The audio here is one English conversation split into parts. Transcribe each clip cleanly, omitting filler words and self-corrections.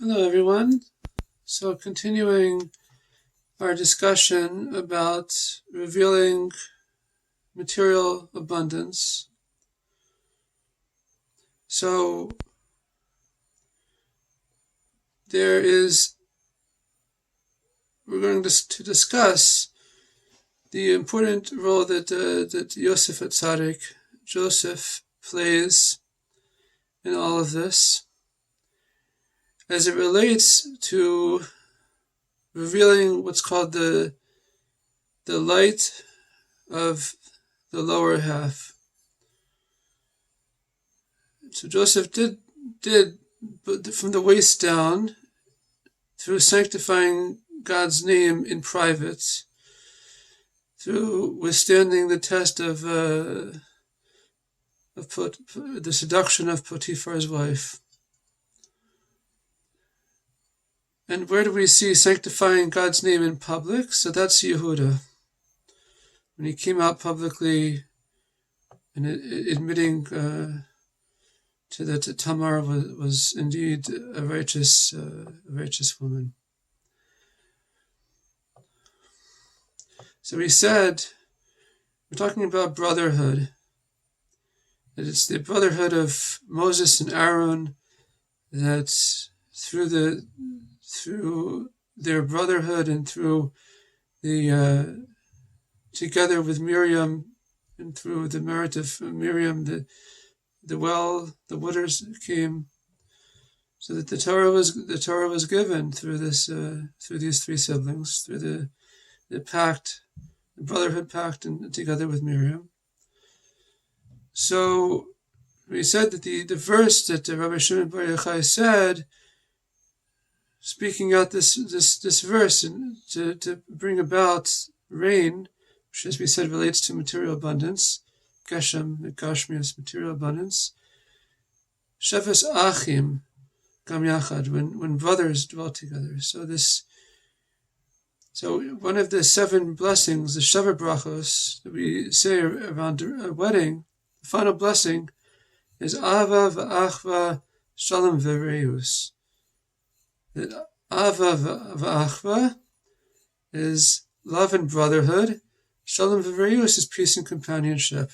Hello, everyone. So, continuing our discussion about revealing material abundance. So, we're going to discuss the important role that Yosef Atzadik, Joseph, plays in all of this, as it relates to revealing what's called the light of the lower half. So Joseph did from the waist down, through sanctifying God's name in private, through withstanding the test of the seduction of Potiphar's wife. And where do we see sanctifying God's name in public? So that's Yehuda. When he came out publicly and admitting that Tamar was indeed a righteous woman. So he said, we're talking about brotherhood, that it's the brotherhood of Moses and Aaron, that through their brotherhood and through the together with Miriam, and through the merit of Miriam, the waters came, so that the Torah was given through these three siblings, through the pact, the brotherhood pact, and together with Miriam. So we said that the verse that Rabbi Shimon Bar Yochai said, speaking out this verse and to bring about rain, which, as we said, relates to material abundance, Geshem, Gashmias, material abundance. Shefes Achim, Gam Yachad, when brothers dwell together. So one of the 7 blessings, the Sheva Brachos, that we say around a wedding, the final blessing is Ava v'Achva Shalom v'Reus. That Ava v'Achva is love and brotherhood. Shalom v'Reus is peace and companionship.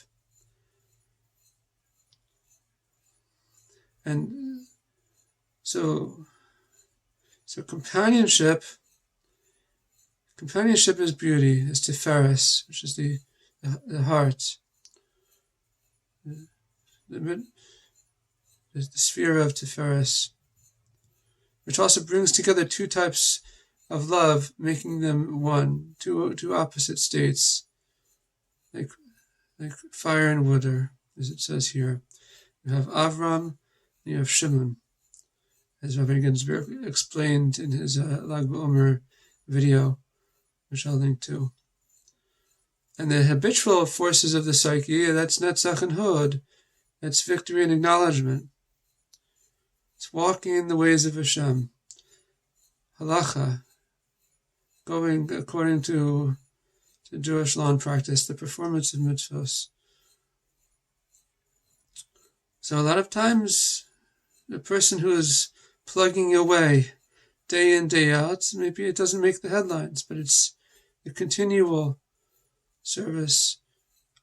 And so companionship is beauty, is Tiferes, which is the heart, the sphere of Tiferes, which also brings together 2 types of love, making them one, two opposite states, like fire and water, as it says here. You have Avram, and you have Shimon, as Rabbi Ginsburgh explained in his Lag BaOmer video, which I'll link to. And the habitual forces of the psyche, that's Netzach and Hod, that's victory and acknowledgement. It's walking in the ways of Hashem. Halacha, going according to Jewish law and practice, the performance of mitzvos. So a lot of times, the person who is plugging away day in, day out, maybe it doesn't make the headlines, but it's the continual service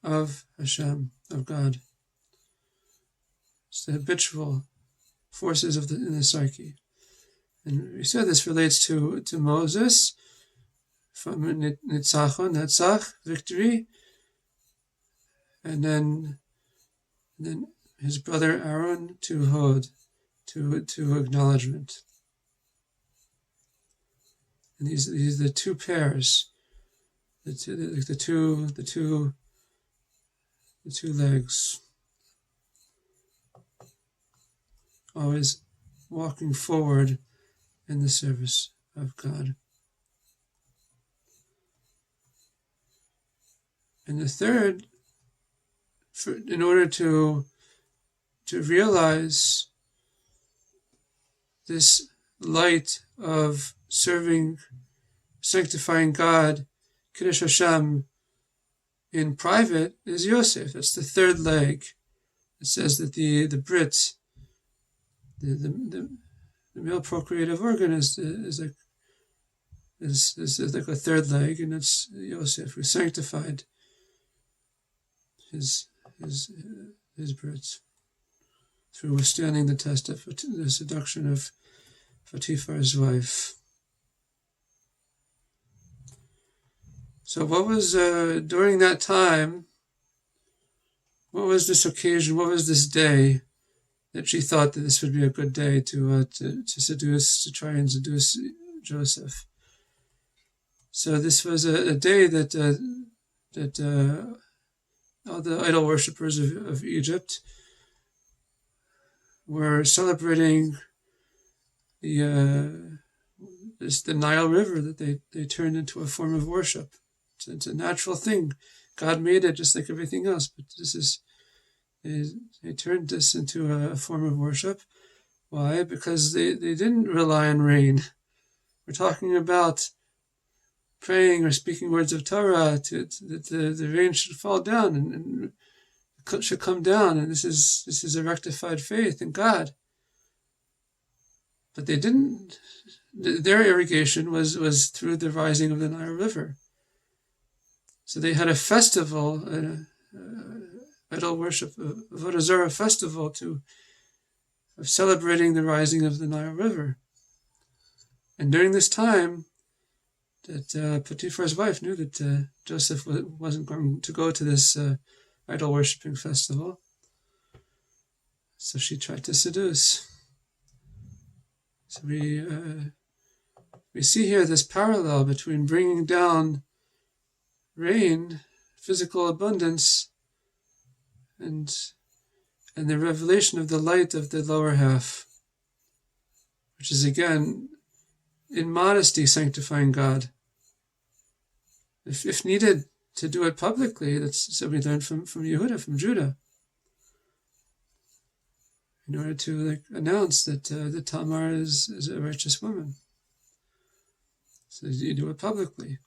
of Hashem, of God. It's the habitual forces in the psyche. And we said this relates to Moses, from Netzach, victory, and then his brother Aaron to Hod, to acknowledgement. And these are the 2 pairs, the two legs, always walking forward in the service of God. And the third, in order to realize this light of serving, sanctifying God, Kiddush Hashem, in private, is Yosef. That's the 3rd leg. It says that the Brit, the male procreative organ is like a third leg, and it's Yosef who sanctified his birth through withstanding the test of the seduction of Potiphar's wife. So what was, during that time, what was this occasion, what was this day that she thought that this would be a good day to try and seduce Joseph? So this was a day that all the idol worshippers of Egypt were celebrating the Nile River that they turned into a form of worship. It's a natural thing. God made it just like everything else, but they turned this into a form of worship. Why? Because they didn't rely on rain. We're talking about praying or speaking words of Torah that the rain should fall down and should come down, and this is a rectified faith in God. But they didn't. Their irrigation was through the rising of the Nile River. So they had a festival, idol worship, Avodah Zarah festival of celebrating the rising of the Nile River. And during this time, that Potiphar's wife knew that Joseph wasn't going to go to this idol worshipping festival, so she tried to seduce. So we see here this parallel between bringing down rain, physical abundance, and the revelation of the light of the lower half, which is again in modesty sanctifying God. If needed to do it publicly, that's what we learned from Yehuda, from Judah, in order to announce that Tamar is a righteous woman. So you do it publicly.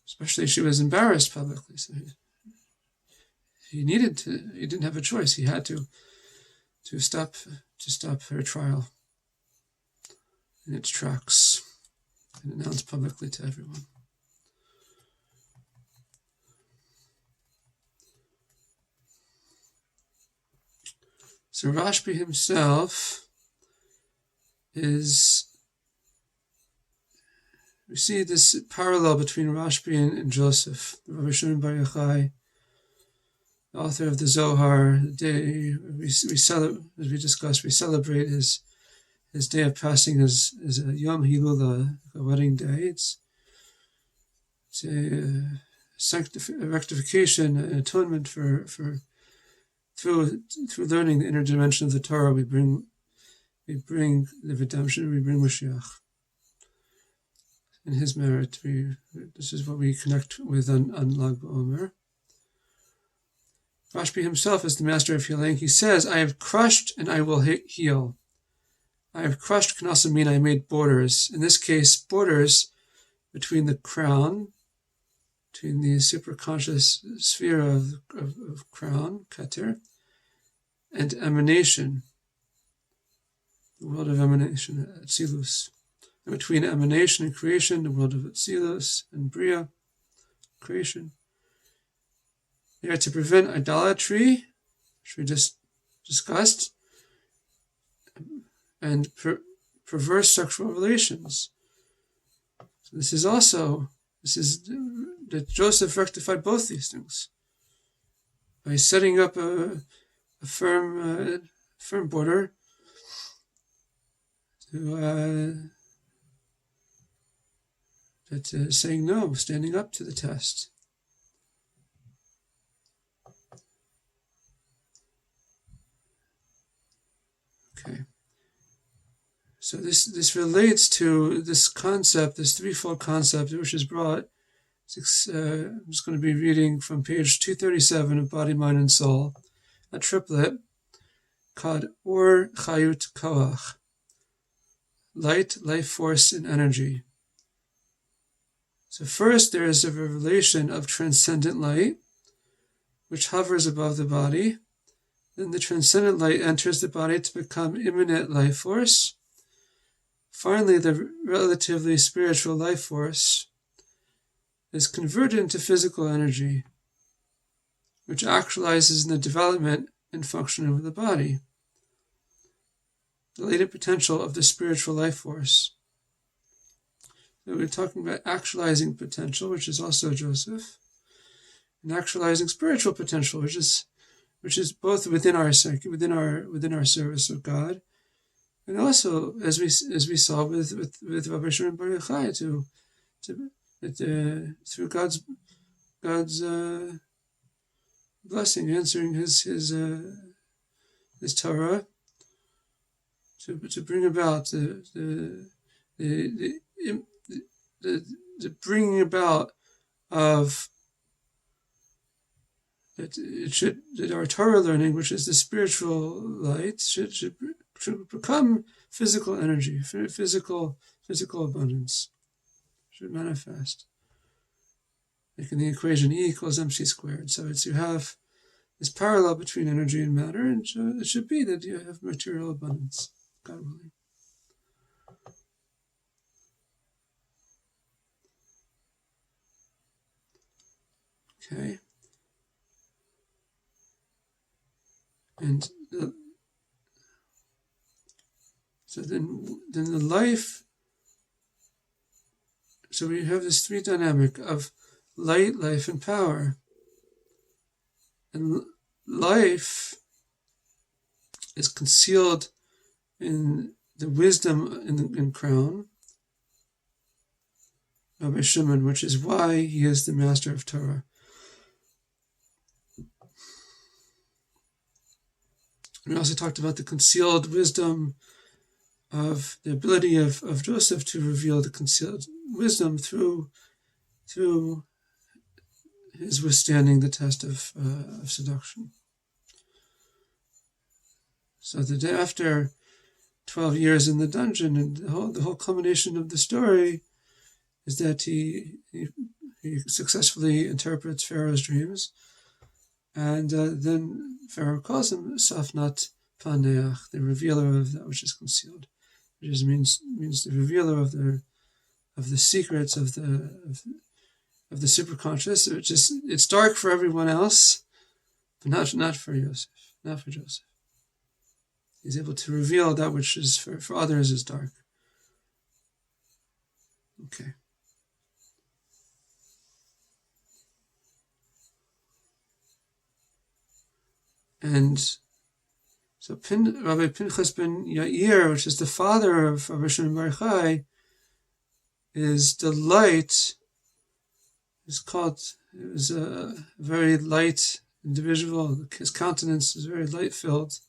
Especially she was embarrassed publicly. So he didn't have a choice. He had to stop her trial in its tracks and announce publicly to everyone. So Rashbi himself we see this parallel between Rashbi and Joseph. Rabbi Shimon Bar Yochai, the author of the Zohar, the day we celebrate his day of passing as a Yom Hilula, a wedding day. It's a rectification, an atonement for through learning the inner dimension of the Torah. We bring the redemption. We bring Mashiach. In his merit, this is what we connect with on Lag BaOmer. Rashbi himself is the master of healing. He says, "I have crushed and I will heal. I have crushed Knasamina, I made borders." In this case, borders between the crown, between the superconscious sphere of crown, Keter, and emanation, the world of emanation, Atzilus. And between emanation and creation, the world of Atzilus and Bria, creation. They are to prevent idolatry, which we just discussed, and perverse sexual relations. So this is that Joseph rectified both these things by setting up a firm border to saying no, standing up to the test. Okay. So this relates to this concept, this threefold concept, which is brought. I'm just going to be reading from page 237 of Body, Mind, and Soul, a triplet called Or Chayut Koach, light, life force, and energy. So first there is a revelation of transcendent light, which hovers above the body Then the transcendent light enters the body to become immanent life force. Finally, the relatively spiritual life force is converted into physical energy, which actualizes in the development and function of the body. The latent potential of the spiritual life force. So we're talking about actualizing potential, which is also Joseph, and actualizing spiritual potential, which is both within our psyche, within our service of God, and also as we saw with Rabbi Shimon Bar Yochai through God's blessing, answering his Torah, to bring about the bringing about of that our Torah learning, which is the spiritual light, should become physical energy, physical abundance, should manifest. Like in the equation E equals mc squared. So you have this parallel between energy and matter, and it should be that you have material abundance, God willing. Okay. And so then the life. So we have this three dynamic of light, life, and power. And life is concealed in the wisdom in crown, Rabbi Shimon, which is why he is the master of Torah. We also talked about the concealed wisdom of the ability of Joseph to reveal the concealed wisdom through his withstanding the test of seduction. So the day after 12 years in the dungeon, and the whole culmination of the story is that he successfully interprets Pharaoh's dreams, and then Pharaoh calls himself not Paneach, the revealer of that which is concealed, which just means the revealer of the secrets of the superconscious. It's dark for everyone else, but not for Joseph, not for Joseph. He's able to reveal that which is for others is dark. Okay. And so Rabbi Pinchas ben Yair, which is the father of Rabbi Shimon Bar Yochai, is the light. It was a very light individual. His countenance is very light-filled.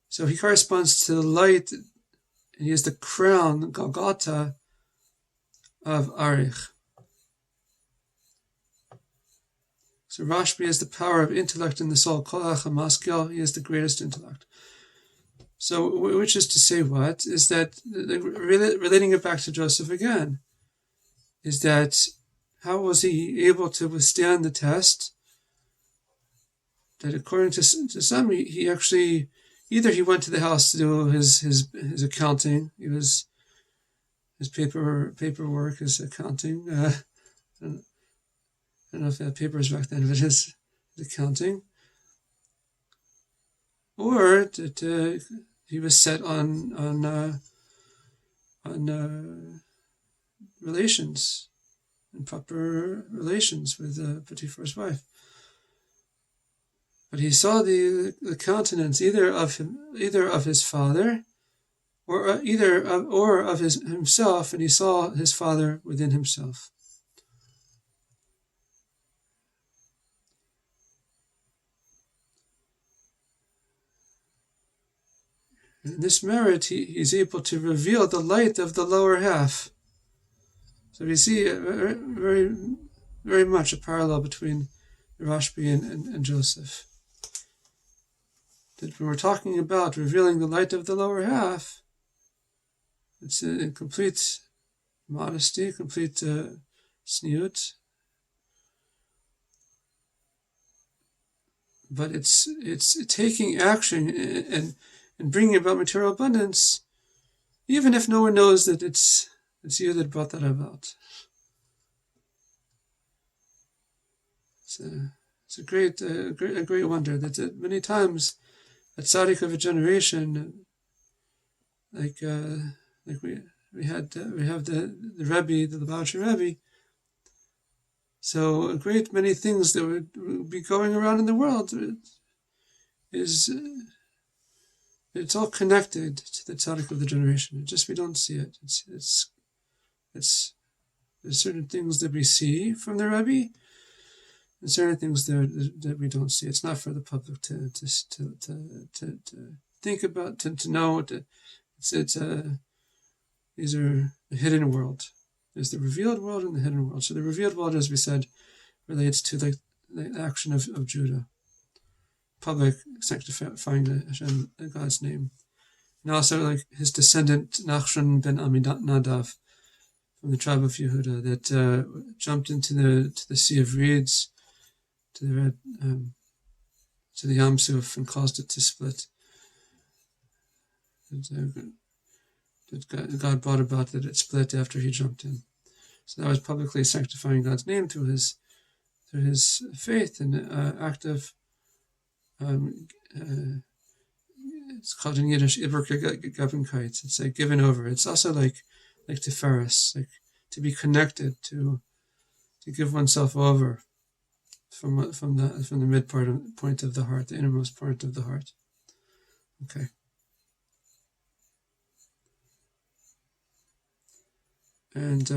So he corresponds to the light, and he is the crown, Golgotha, of Arich. So Rashbi is the power of intellect in the soul. Kolach HaMaskil, he is the greatest intellect. So, which is to say what? Is that, relating it back to Joseph again, is that how was he able to withstand the test? That according to some, he actually, either he went to the house to do his accounting, his paperwork, his accounting, I don't know if they had papers back then, but his accounting, or that he was set on relations, and proper relations with Potiphar's wife. But he saw the countenance either of his father, or of himself, and he saw his father within himself. In this merit, he's able to reveal the light of the lower half. So we see very, very much a parallel between Rashbi and Joseph. That when we're talking about revealing the light of the lower half, it's in complete modesty, complete sniut, but it's taking action and bringing about material abundance, even if no one knows that it's you that brought that about. It's a great wonder that many times a tzaddik of a generation, like we have the Rabbi, the Lubavitcher Rabbi. So a great many things that would be going around in the world is it's all connected to the tzaddik of the generation. It's just we don't see it. It's there's certain things that we see from the Rabbi, and certain things that we don't see. It's not for the public to think about, to know. These are the hidden world. There's the revealed world and the hidden world. So the revealed world, as we said, relates to the action of Judah, public sanctifying Hashem, God's name, and also like his descendant Nachshon ben Aminadav from the tribe of Yehuda that jumped into the sea of reeds, to the Yam Suf, and caused it to split. That God brought about that it split after he jumped in. So that was publicly sanctifying God's name through his faith and act of it's called in Yiddish Iberkegabenkeit. It's like given over. It's also like Tiferes, like to be connected, to give oneself over from the mid point of the heart, the innermost part of the heart. Okay. And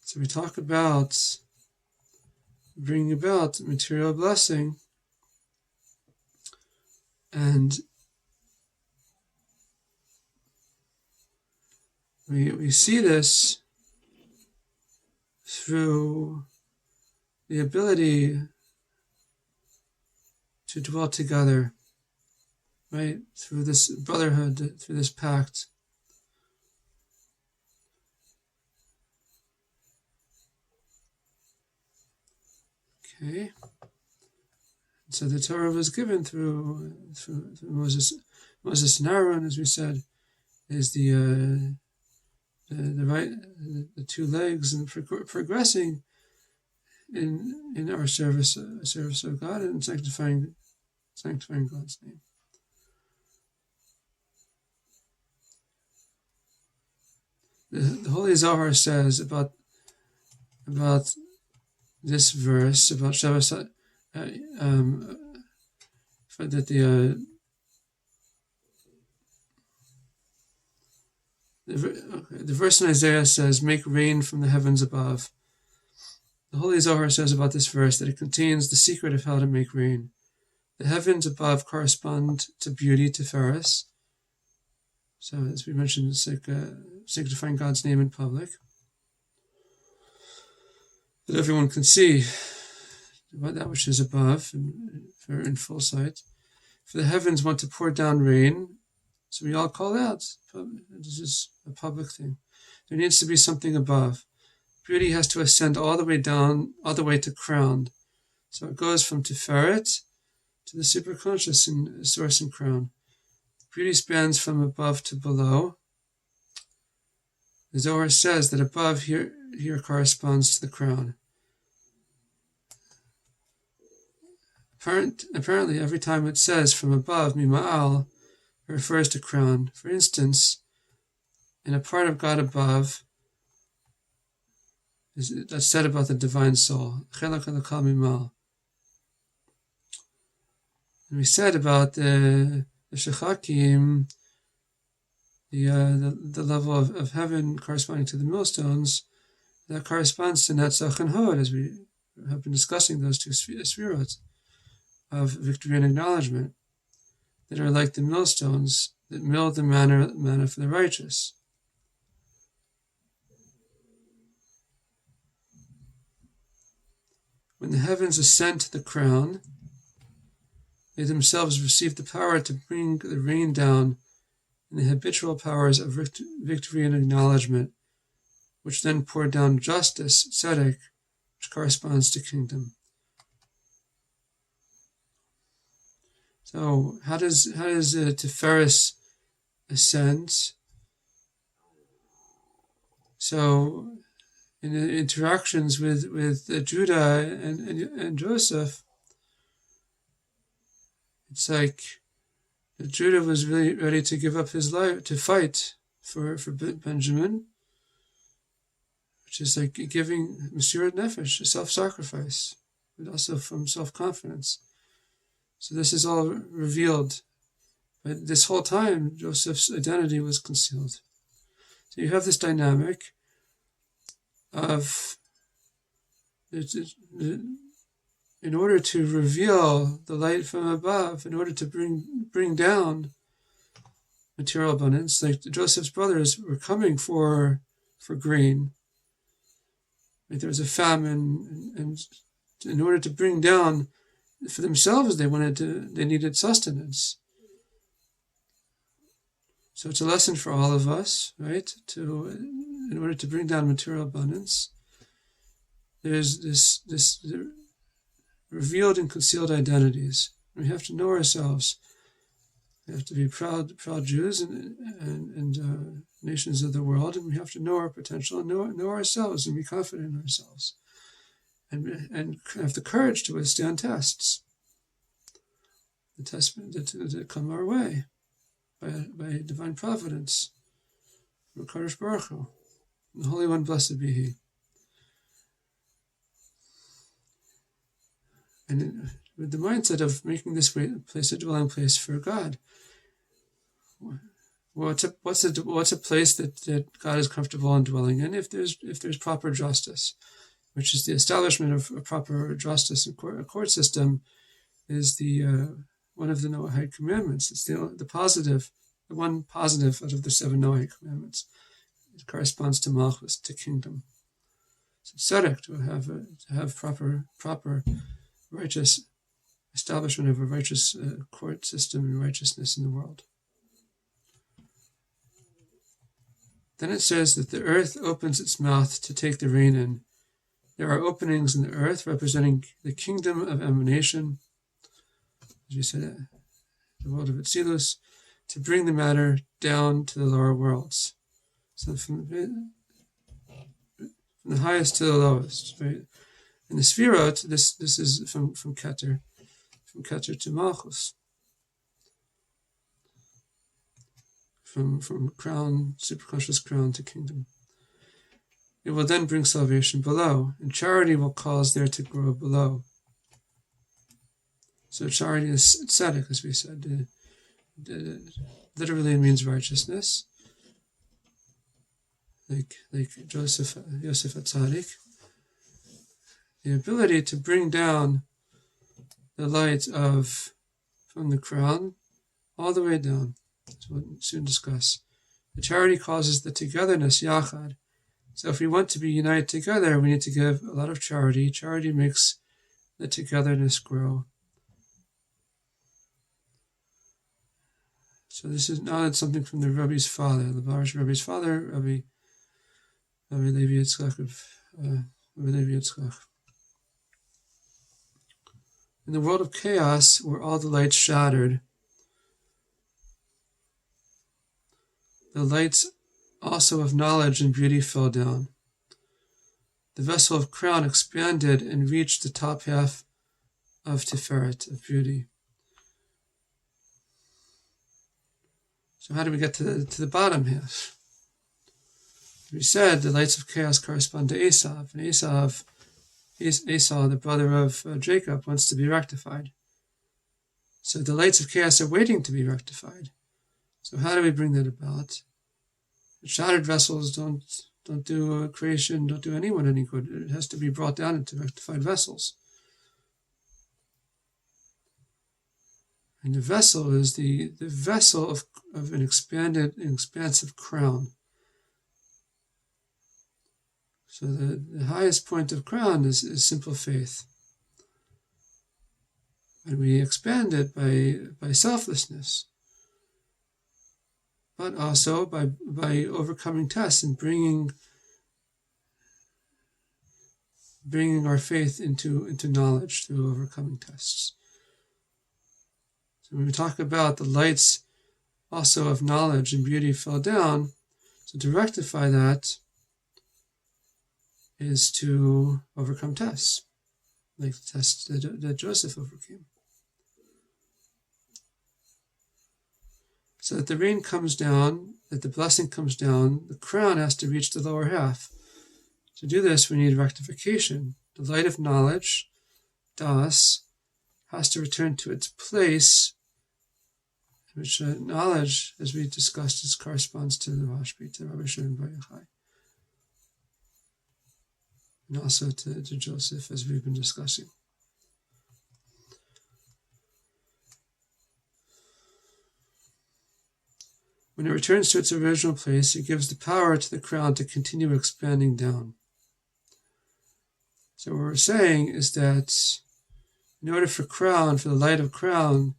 so we talk about bringing about material blessing, and we see this through the ability to dwell together, right? Through this brotherhood, through this pact. Okay. So the Torah was given through Moses and Aaron, as we said, is the two legs, and progressing in our service of God and sanctifying God's name. The Holy Zohar says about this verse about Shabbos, that the verse in Isaiah says, "Make rain from the heavens above." The Holy Zohar says about this verse that it contains the secret of how to make rain. The heavens above correspond to beauty, Tiferes. So, as we mentioned, it's like sanctifying God's name in public, that everyone can see about that which is above and in full sight. For the heavens want to pour down rain, so we all call out. This is a public thing. There needs to be something above. Beauty has to ascend all the way down, all the way to crown. So it goes from Tiferet to the superconscious in source and crown. Beauty spans from above to below. The Zohar says that above here corresponds to the crown. Apparently, every time it says from above, Mima'al, it refers to crown. For instance, in a part of God above, that's said about the divine soul. And we said about the Shechakim, the level of heaven corresponding to the millstones, that corresponds to Netzach and Hod, as we have been discussing those two spheroids of victory and acknowledgement, that are like the millstones that mill the manna for the righteous. When the heavens ascend to the crown, they themselves receive the power to bring the rain down and the habitual powers of victory and acknowledgement, which then pour down justice, tzedek, which corresponds to kingdom. So how does Tiferes ascend? So in the interactions with Judah and Joseph, it's like Judah was really ready to give up his life to fight for Benjamin, which is like giving Mesirat Nefesh, a self-sacrifice, but also from self-confidence. So this is all revealed. But this whole time, Joseph's identity was concealed. So you have this dynamic of, in order to reveal the light from above, in order to bring down material abundance, like Joseph's brothers were coming for grain. Like there was a famine, and in order to bring down for themselves, they needed sustenance. So it's a lesson for all of us, right? In order to bring down material abundance, there's this revealed and concealed identities. We have to know ourselves. We have to be proud Jews and nations of the world, and we have to know our potential and know ourselves and be confident in ourselves, and have the courage to withstand tests. The tests that come our way by divine providence, from Kadosh Baruch Hu, the Holy One, blessed be He. And with the mindset of making this place a dwelling place for God. What's a place that God is comfortable in dwelling in? If there's proper justice, which is the establishment of a proper justice and court system, is the one of the Noahide commandments. It's the one positive out of the 7 Noahide commandments. It corresponds to Malchus, to kingdom. So tzedek, to have proper righteous establishment of a righteous court system and righteousness in the world. Then it says that the earth opens its mouth to take the rain in. There are openings in the earth representing the kingdom of emanation, as we said, the world of Atzilus, to bring the matter down to the lower worlds. So from the highest to the lowest, right? In the Sfirot, this is from Keter to Malchus, from crown, superconscious crown to kingdom. It will then bring salvation below, and charity will cause there to grow below. So charity is tzedek, as we said. Literally it means righteousness, like Yosef HaTzadik. The ability to bring down the light from the crown all the way down. That's what we'll soon discuss. The charity causes the togetherness, yachad. So if we want to be united together, we need to give a lot of charity. Charity makes the togetherness grow. So this is now something from the Rabbi's father, the Rabbi's father, Rabbi Levi Yitzchak In the world of chaos, where all the lights shattered, the lights also of knowledge and beauty fell down. The vessel of crown expanded and reached the top half of Tiferet, of beauty. So how do we get to the bottom half? We said the lights of chaos correspond to Esau, and Esau, the brother of Jacob, wants to be rectified. So the lights of chaos are waiting to be rectified. So how do we bring that about? The shattered vessels don't do creation, don't do anyone any good. It has to be brought down into rectified vessels. And the vessel is the vessel of an expansive crown. So the highest point of crown is simple faith. And we expand it by selflessness. but also by overcoming tests and bringing our faith into knowledge through overcoming tests. So when we talk about the lights also of knowledge and beauty fell down, so to rectify that is to overcome tests, like the tests that Joseph overcame. So that the rain comes down, that the blessing comes down, the crown has to reach the lower half. To do this, we need rectification. The light of knowledge, das, has to return to its place, which knowledge, as we discussed, corresponds to the Rashbi, to Rabbi Shimon Bar Yochai, and also to Joseph, as we've been discussing. When it returns to its original place, it gives the power to the crown to continue expanding down. So what we're saying is that in order for the light of crown,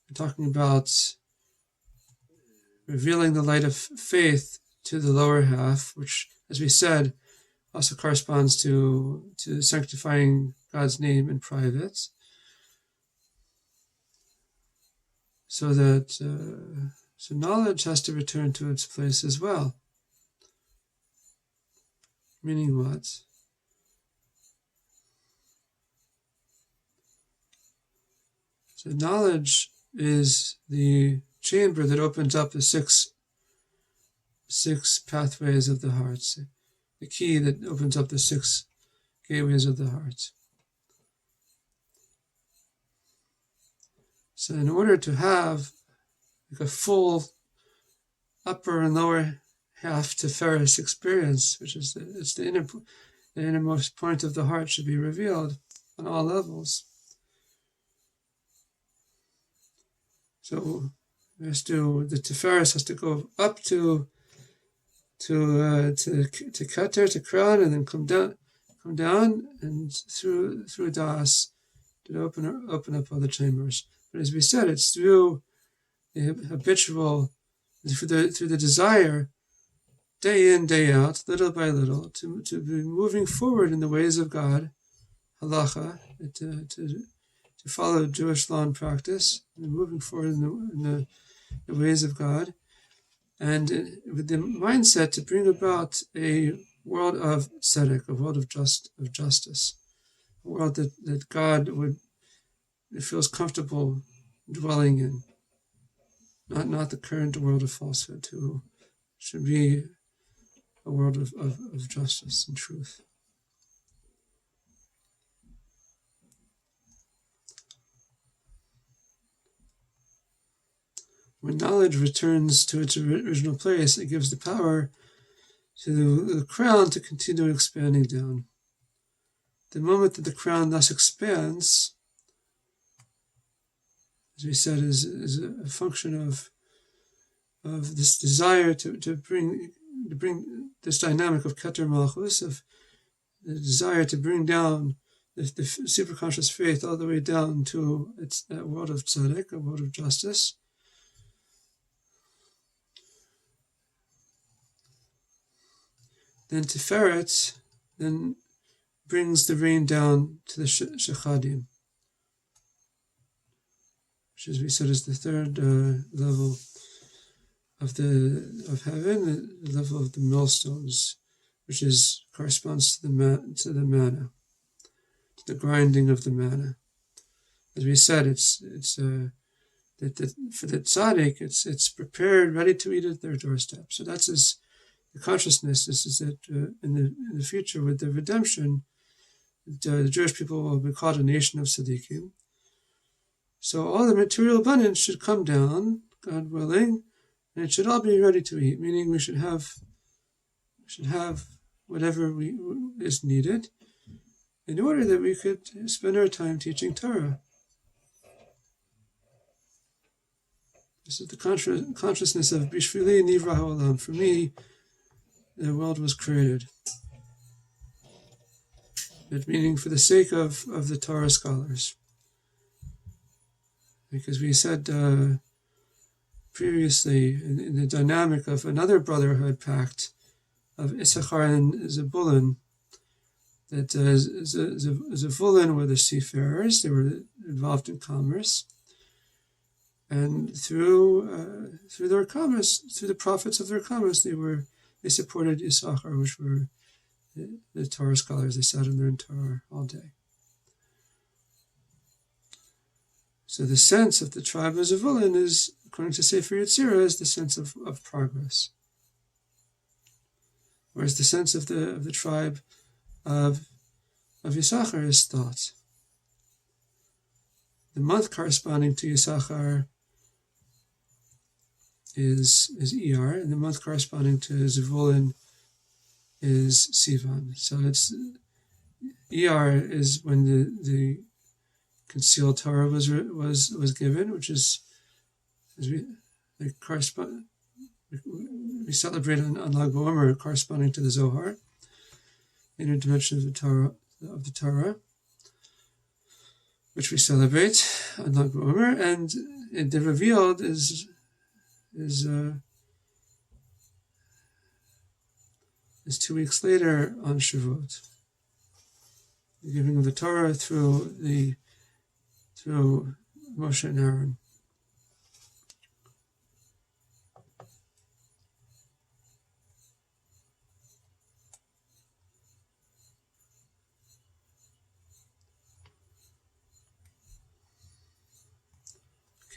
we're talking about revealing the light of faith to the lower half, which, as we said, also corresponds to sanctifying God's name in private, so that so knowledge has to return to its place as well. Meaning what? So knowledge is the chamber that opens up the six pathways of the heart, the key that opens up the 6 gateways of the heart. So in order to have like a full upper and lower half Tiferes experience, which is the innermost point of the heart, should be revealed on all levels. So the Tiferes has to go up to Keter, to crown, and then come down, and through Das to open up other chambers. But as we said, it's through the habitual, through the desire, day in, day out, little by little, to be moving forward in the ways of God, halacha, to follow Jewish law and practice, and moving forward in the ways of God, and with the mindset to bring about a world of tzedek, a world of justice, a world that God feels comfortable dwelling in, not the current world of falsehood, who should be a world of justice and truth. When knowledge returns to its original place, it gives the power to the crown to continue expanding down. The moment that the crown thus expands, as we said, is a function of this desire to bring this dynamic of Keter Malchus, of the desire to bring down the superconscious faith all the way down to that world of tzedek, a world of justice. Then Tiferet then brings the rain down to the Shechadim, which, as we said, is the third level of heaven, the level of the millstones, which corresponds to the manna, to the grinding of the manna. As we said, it's that for the tzaddik, it's prepared, ready to eat at their doorstep. So that's the consciousness. This is that in the future, with the redemption, the Jewish people will be called a nation of tzaddikim. So all the material abundance should come down, God willing, and it should all be ready to eat. Meaning, we should have whatever is needed in order that we could spend our time teaching Torah. This is the consciousness of Bishvili Nivra Ha'olam. For me, the world was created. It meaning for the sake of the Torah scholars. Because we said previously in the dynamic of another brotherhood pact of Issachar and Zebulun, that Zebulun were the seafarers. They were involved in commerce, and through their commerce, through the profits of their commerce, they supported Issachar, which were the Torah scholars. They sat and learned Torah all day. So the sense of the tribe of Zebulun is, according to Sefer Yetzirah, is the sense of progress. Whereas the sense of the tribe of Yisachar is thought. The month corresponding to Yisachar is Iyar, and the month corresponding to Zevulun is Sivan. So it's Iyar is when the concealed Torah was given, which is as we celebrate on Lag BaOmer corresponding to the Zohar, inner dimension of the Torah, which we celebrate on Lag BaOmer, and the revealed is 2 weeks later on Shavuot, the giving of the Torah through Moshe and Aaron.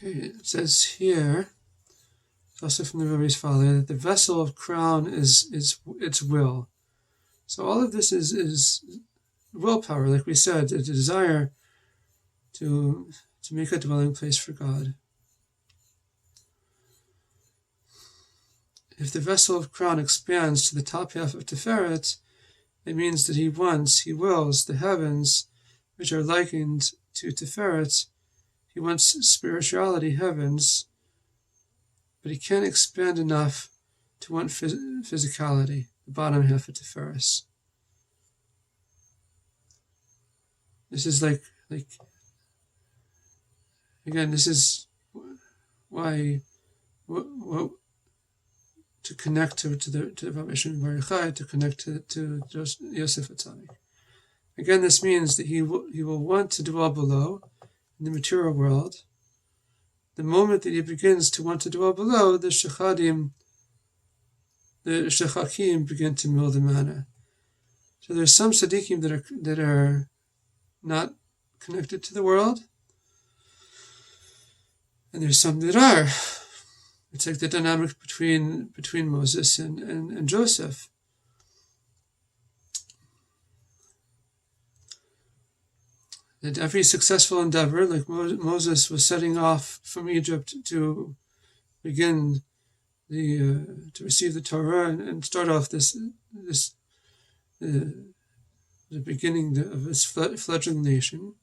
Okay, it says here, also from the Rabbi's father, that the vessel of crown is its will. So all of this is willpower, like we said, a desire to make a dwelling place for God. If the vessel of crown expands to the top half of Tiferet, it means that he wills the heavens, which are likened to Tiferet. He wants spirituality heavens, but he can't expand enough to want physicality, the bottom half of Tiferet. This is like again, this is why to connect to the Rabbi Shimon Bar Yochai, to connect to Yosef Atzadik. Again, this means that he will want to dwell below in the material world. The moment that he begins to want to dwell below, the Shechakim begin to mill the manna. So there's some tzaddikim that are not connected to the world, and there's some that are. It's like the dynamic between Moses and Joseph. That every successful endeavor, like Moses was setting off from Egypt to begin to receive the Torah and start off the beginning of his fledgling nation.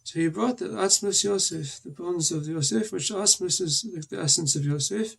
So he brought the Atzmus Yosef, the bones of Yosef, which Atzmus is like the essence of Yosef,